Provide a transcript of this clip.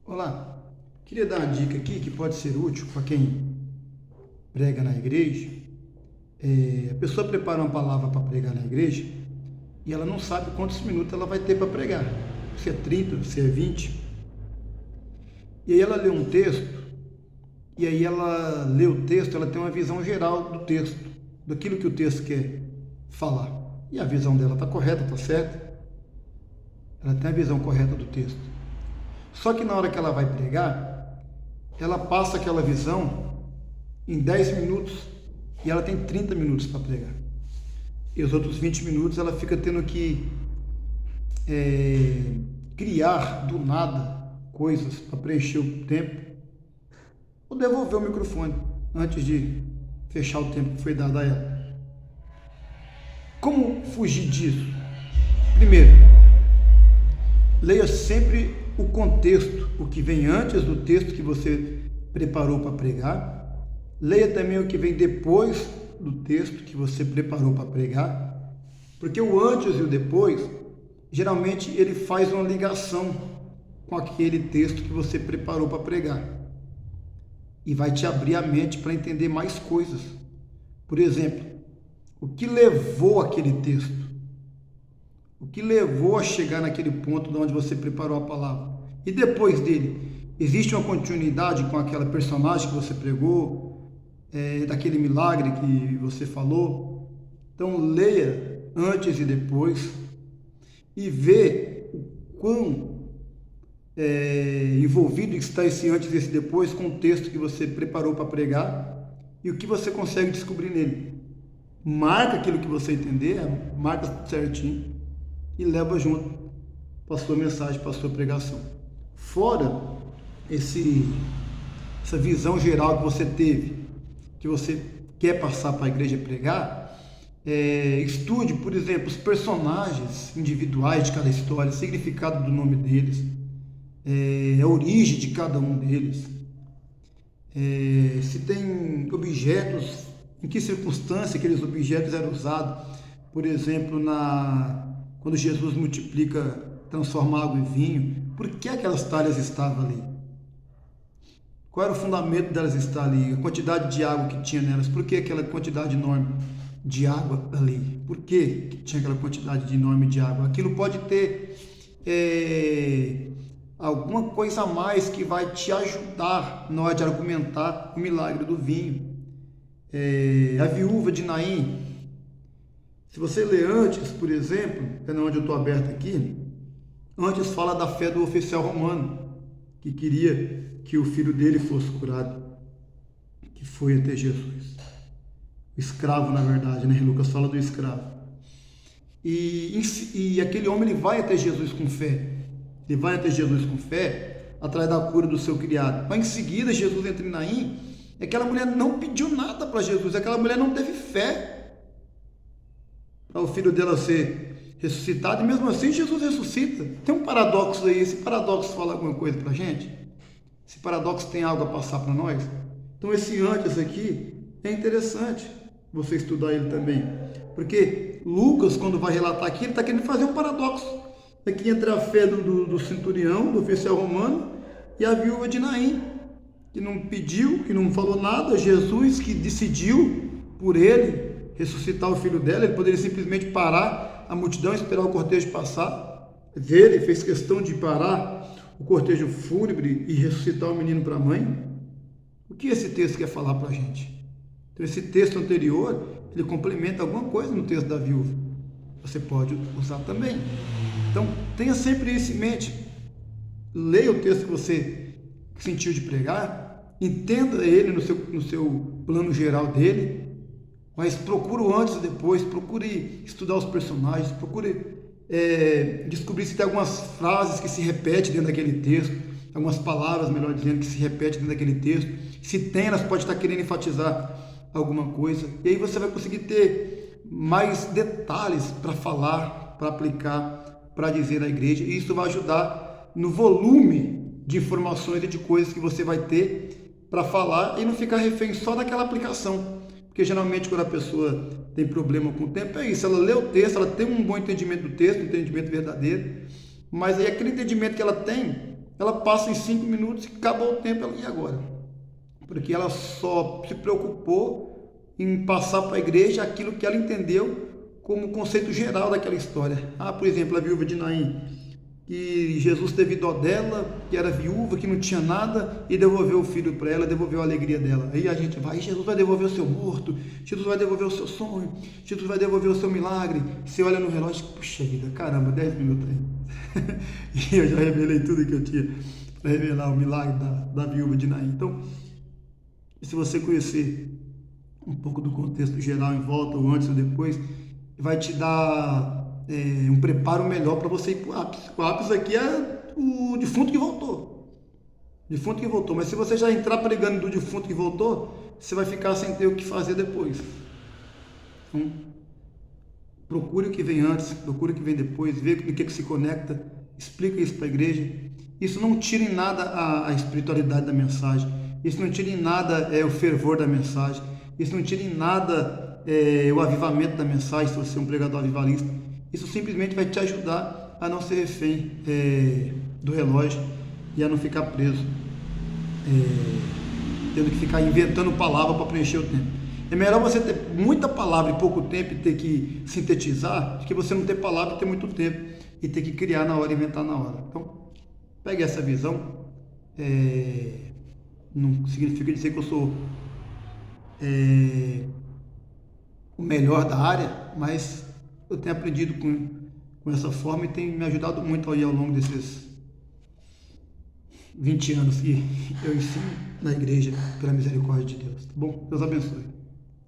Olá, queria dar uma dica aqui que pode ser útil para quem prega na igreja. A pessoa prepara uma palavra para pregar na igreja e ela não sabe quantos minutos ela vai ter para pregar, se é 30, se é 20. E aí ela lê um texto, e aí ela lê o texto, ela tem uma visão geral do texto, daquilo que o texto quer falar. E a visão dela está correta, está certa, ela tem a visão correta do texto. Só que na hora que ela vai pregar, ela passa aquela visão em 10 minutos e ela tem 30 minutos para pregar. E os outros 20 minutos ela fica tendo que criar do nada coisas para preencher o tempo ou devolver o microfone antes de fechar o tempo que foi dado a ela. Como fugir disso? Primeiro, leia sempre o contexto, o que vem antes do texto que você preparou para pregar. Leia também o que vem depois do texto que você preparou para pregar, porque o antes e o depois, geralmente ele faz uma ligação com aquele texto que você preparou para pregar e vai te abrir a mente para entender mais coisas. Por exemplo, o que levou aquele texto? O que levou a chegar naquele ponto de onde você preparou a palavra? E depois dele, existe uma continuidade com aquela personagem que você pregou, daquele milagre que você falou? Então leia antes e depois e vê o quão envolvido está esse antes e esse depois com o texto que você preparou para pregar e o que você consegue descobrir nele. Marca aquilo que você entender, marca certinho e leva junto para a sua mensagem, para a sua pregação. Fora essa visão geral que você teve, que você quer passar para a igreja pregar, estude, por exemplo, os personagens individuais de cada história, o significado do nome deles, a origem de cada um deles, se tem objetos, em que circunstância aqueles objetos eram usados. Por exemplo, quando Jesus multiplica, transforma água em vinho, por que aquelas talhas estavam ali? Qual era o fundamento delas estar ali? A quantidade de água que tinha nelas, por que aquela quantidade enorme de água ali? Por que tinha aquela quantidade enorme de água? Aquilo pode ter alguma coisa a mais que vai te ajudar na hora de argumentar o milagre do vinho. A viúva de Naim, se você ler antes, por exemplo, onde eu estou aberto aqui, antes fala da fé do oficial romano, que queria que o filho dele fosse curado, que foi até Jesus. O escravo, na verdade, né? Lucas fala do escravo. E aquele homem, ele vai até Jesus com fé. Ele vai até Jesus com fé, atrás da cura do seu criado. Mas em seguida, Jesus entra em Naim, e aquela mulher não pediu nada para Jesus, aquela mulher não teve fé para o filho dela ser ressuscitado, e mesmo assim Jesus ressuscita. Tem um paradoxo aí, esse paradoxo fala alguma coisa para a gente? Esse paradoxo tem algo a passar para nós? Então esse antes aqui é interessante você estudar ele também, porque Lucas, quando vai relatar aqui, ele está querendo fazer um paradoxo aqui entre a fé do centurião, do oficial romano, e a viúva de Naim, que não pediu, que não falou nada. Jesus que decidiu por ele ressuscitar o filho dela. Ele poderia simplesmente parar a multidão, esperar o cortejo passar. Ele fez questão de parar o cortejo fúnebre e ressuscitar o menino para a mãe. O que esse texto quer falar para a gente? Então, esse texto anterior, ele complementa alguma coisa no texto da viúva. Você pode usar também. Então, tenha sempre isso em mente. Leia o texto que você sentiu de pregar, entenda ele no seu plano geral dele, mas procure o antes e depois, procure estudar os personagens, procure descobrir se tem algumas frases que se repetem dentro daquele texto, algumas palavras, melhor dizendo, que se repetem dentro daquele texto. Se tem, elas podem estar querendo enfatizar alguma coisa, e aí você vai conseguir ter mais detalhes para falar, para aplicar, para dizer à igreja, e isso vai ajudar no volume de informações e de coisas que você vai ter para falar e não ficar refém só daquela aplicação. Porque geralmente quando a pessoa tem problema com o tempo, é isso, ela lê o texto, ela tem um bom entendimento do texto, um entendimento verdadeiro, mas aí aquele entendimento que ela tem, ela passa em 5 minutos e acabou o tempo, e agora? Porque ela só se preocupou em passar para a igreja aquilo que ela entendeu como conceito geral daquela história. Por exemplo, a viúva de Naim, que Jesus teve dó dela, que era viúva, que não tinha nada, e devolveu o filho para ela, devolveu a alegria dela. Aí a gente vai, Jesus vai devolver o seu morto, Jesus vai devolver o seu sonho, Jesus vai devolver o seu milagre. Você olha no relógio, puxa vida, caramba, 10 minutos aí. E eu já revelei tudo que eu tinha para revelar o milagre da viúva de Naim. Então, se você conhecer um pouco do contexto geral em volta, ou antes ou depois, vai te dar um preparo melhor para você ir para o ápice. O ápice aqui é o defunto que voltou. Defunto que voltou. Mas se você já entrar pregando do defunto que voltou, você vai ficar sem ter o que fazer depois. Então, procure o que vem antes, procure o que vem depois, vê no que se conecta, explica isso para a igreja. Isso não tira em nada a espiritualidade da mensagem. Isso não tira em nada o fervor da mensagem. Isso não tira em nada o avivamento da mensagem, se você é um pregador avivalista. Isso simplesmente vai te ajudar a não ser refém do relógio e a não ficar preso, tendo que ficar inventando palavra para preencher o tempo. É melhor você ter muita palavra em pouco tempo e ter que sintetizar, do que você não ter palavra e ter muito tempo e ter que criar na hora e inventar na hora. Então, pegue essa visão. Não significa dizer que eu sou o melhor da área, mas eu tenho aprendido com essa forma e tem me ajudado muito aí ao longo desses 20 anos que eu ensino na igreja, pela misericórdia de Deus. Tá bom? Deus abençoe.